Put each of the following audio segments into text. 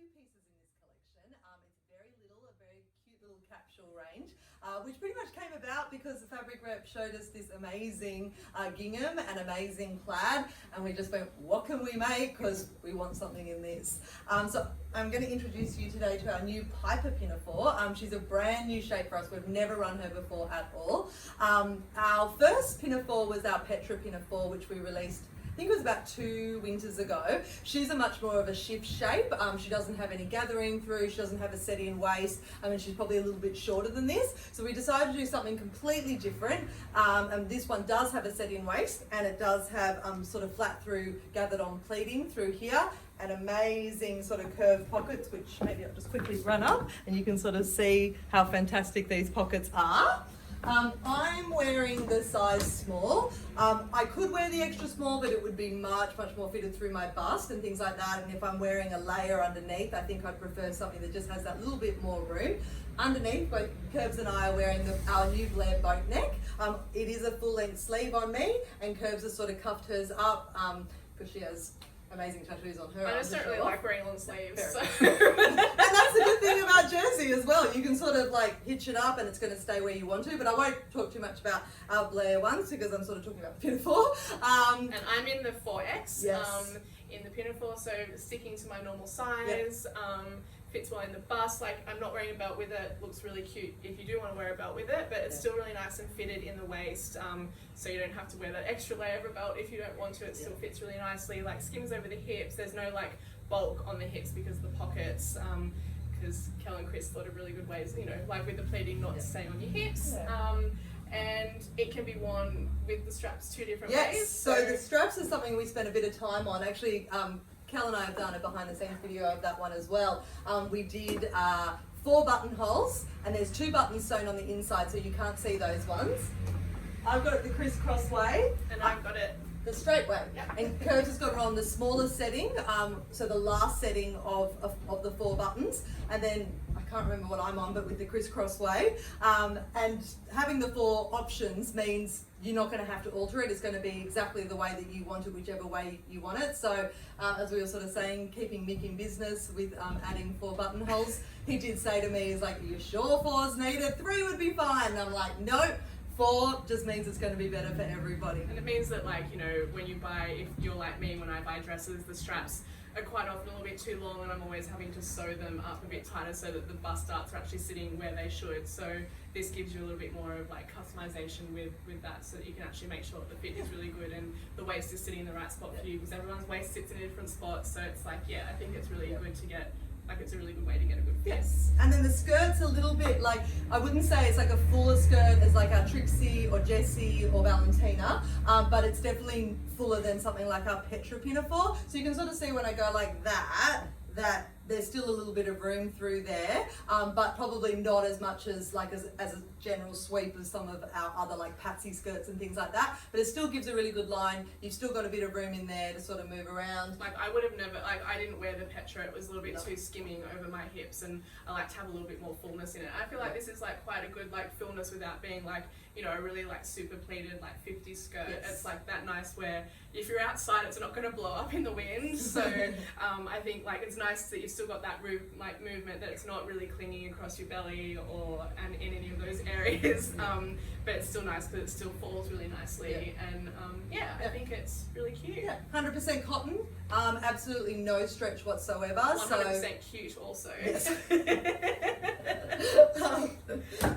two pieces in this collection. It's very little, a very cute little capsule range, which pretty much came about because the fabric rep showed us this amazing gingham and amazing plaid, and we just went, what can we make? Because we want something in this. So I'm going to introduce you today to our new Piper pinafore. She's a brand new shape for us. We've never run her before at all. Our first pinafore was our Petra pinafore, which we released, I think it was about 2 winters ago. She's a much more of a shift shape. She doesn't have any gathering through, she doesn't have a set-in waist. I mean, she's probably a little bit shorter than this. So we decided to do something completely different. And this one does have a set-in waist, and it does have sort of flat through, gathered on pleating through here, and amazing sort of curved pockets, which maybe I'll just quickly run up and you can sort of see how fantastic these pockets are. I'm wearing the size small. I could wear the extra small, but it would be much more fitted through my bust and things like that. And if I'm wearing a layer underneath, I think I'd prefer something that just has that little bit more room. Underneath, both Curbs and I are wearing our new Plaid boat neck. It is a full length sleeve on me, and Curbs has sort of cuffed hers up because she has amazing tattoos on her. I just don't really like wearing long sleeves. So. And that's the good thing about jersey as well. You can sort of like hitch it up and it's going to stay where you want to. But I won't talk too much about our Blair ones because I'm sort of talking about the pinafore. And I'm in the 4X. Yes. In the pinafore, so sticking to my normal size. Yep. Fits well in the bust. Like, I'm not wearing a belt with it. Looks really cute if you do want to wear a belt with it, but it's still really nice and fitted in the waist, so you don't have to wear that extra layer of a belt if you don't want to. It still fits really nicely, like skims over the hips. There's no like bulk on the hips because of the pockets, because Kel and Chris thought of really good ways, you know, like with the pleating not to stay on your hips. And it can be worn with the straps 2 different ways. So the straps is something we spent a bit of time on. Actually, Kel and I have done a behind the scenes video of that one as well. We did 4 buttonholes, and there's 2 buttons sewn on the inside, so you can't see those ones. I've got it the crisscross way. And I've got it the straight way. Yeah. And Curbs has got it on the smaller setting, so the last setting of the 4 buttons, and then I can't remember what I'm on, but with the crisscross way. And having the 4 options means you're not going to have to alter it. It's going to be exactly the way that you want it, whichever way you want it. So as we were sort of saying, keeping Mick in business with adding 4 buttonholes, he did say to me, he's like, are you sure 4's needed? 3 would be fine. And I'm like, nope. 4 just means it's going to be better for everybody. And it means that, like, you know, when you buy, if you're like me, when I buy dresses, the straps are quite often a little bit too long, and I'm always having to sew them up a bit tighter so that the bust darts are actually sitting where they should. So this gives you a little bit more of like customization with that, so that you can actually make sure that the fit is really good and the waist is sitting in the right spot for you, because everyone's waist sits in a different spot. So it's like, yeah, I think it's really good to get, like, it's a really good way to get a good fit. Yes, and then the skirt's a little bit like, I wouldn't say it's like a fuller skirt as like our Trixie or Jessie or Valentina, but it's definitely fuller than something like our Petra pinafore. So you can sort of see when I go like that there's still a little bit of room through there, but probably not as much as like as a general sweep as some of our other like Patsy skirts and things like that. But it still gives a really good line. You've still got a bit of room in there to sort of move around. Like, I would have never, like, I didn't wear the Petra. It was a little bit too skimming over my hips, and I like to have a little bit more fullness in it. I feel like this is like quite a good like fullness without being like, you know, a really like super pleated like 50s skirt. It's like that nice where if you're outside, it's not going to blow up in the wind. So I think like it's nice that you've still got that like movement, that it's not really clinging across your belly or and in any of those areas. But it's still nice because it still falls really nicely. And I think it's really cute. Yeah, 100% cotton. Absolutely no stretch whatsoever. 100% cute also. Yes.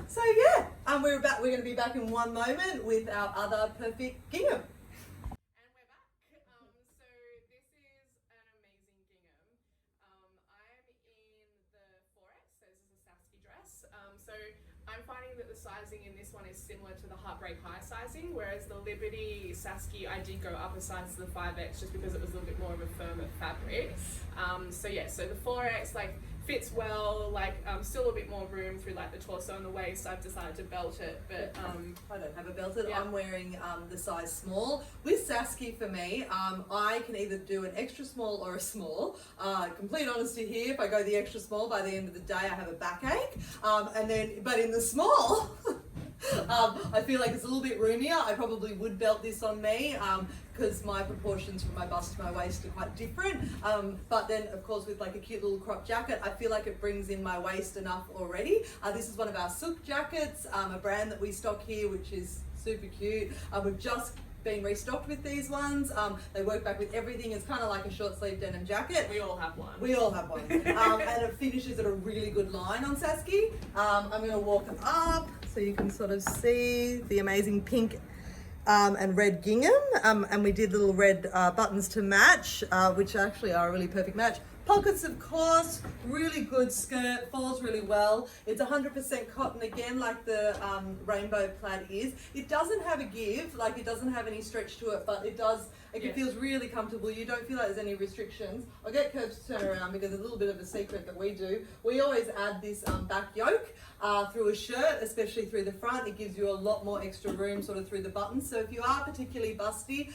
So yeah, we're going to be back in one moment with our other perfect gingham. And we're back. So this is an amazing gingham. I'm in the 4X, so this is a Sasky dress. So I'm finding that the sizing in this one is similar to the Heartbreak High sizing, whereas the Liberty Sasky, I did go up a size to the 5X just because it was a little bit more of a firmer fabric. So the 4X like fits well, like still a bit more room through like the torso and the waist. I've decided to belt it, but I don't have a belted. I'm wearing the size small. With Sasky for me, I can either do an extra small or a small. Complete honesty here, if I go the extra small, by the end of the day I have a backache. But in the small, I feel like it's a little bit roomier. I probably would belt this on me because my proportions from my bust to my waist are quite different. But then, of course, with like a cute little crop jacket, I feel like it brings in my waist enough already. This is one of our silk jackets, a brand that we stock here, which is super cute. We've just been restocked with these ones. They work back with everything. It's kind of like a short sleeve denim jacket. We all have one. We all have one. And it finishes at a really good line on Sasky. I'm going to walk up so you can sort of see the amazing pink and red gingham. And we did little red buttons to match, which actually are a really perfect match. Pockets, of course, really good skirt, falls really well. It's 100% cotton again, like the rainbow plaid is. It doesn't have a give, like it doesn't have any stretch to it, but it does, like it feels really comfortable. You don't feel like there's any restrictions. I'll get Curbs to turn around because there's a little bit of a secret that we do. We always add this back yoke through a shirt, especially through the front. It gives you a lot more extra room sort of through the buttons. So if you are particularly busty,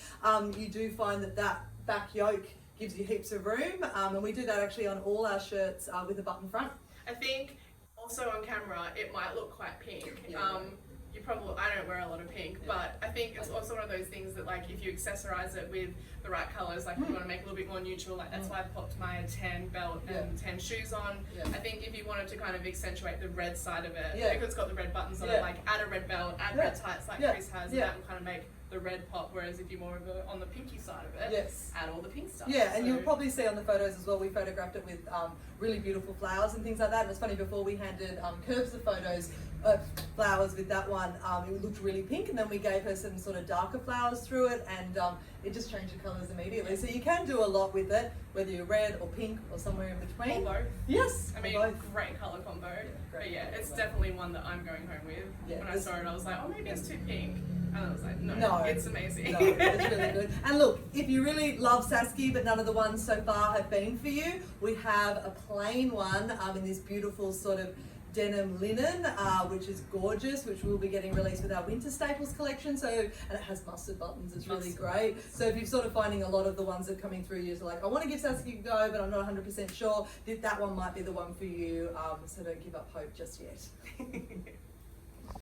you do find that that back yoke gives you heaps of room, and we do that actually on all our shirts with a button front. I think also on camera it might look quite pink. Yeah. You probably, I don't wear a lot of pink, but I think it's also one of those things that like if you accessorize it with the right colours, like if you want to make it a little bit more neutral, like that's why I popped my tan belt and tan shoes on. I think if you wanted to kind of accentuate the red side of it, because it's got the red buttons on it, like add a red belt, add red tights like Chris has, and that will kind of make the red pop, whereas if you're more of a, on the pinky side of it, add all the pink stuff. Yeah, and you'll probably see on the photos as well, we photographed it with really beautiful flowers and things like that. And it's funny, before we handed Curbs the photos of flowers with that one, it looked really pink, and then we gave her some sort of darker flowers through it, and it just changed the colours immediately. So you can do a lot with it, whether you're red or pink or somewhere in between. Or both. Yes, I mean, both. great colour combo. But yeah, it's definitely one that I'm going home with. When I saw it, I was like, oh, maybe it's too pink. And I was like, no, it's amazing. No, it's really good. And look, if you really love Sasky, but none of the ones so far have been for you, we have a plain one in this beautiful sort of denim linen, which is gorgeous, which we'll be getting released with our winter staples collection. So, and it has mustard buttons. It's really great. So if you're sort of finding a lot of the ones that are coming through, you're like, I want to give Sasky a go, but I'm not 100% sure. That one might be the one for you. So don't give up hope just yet.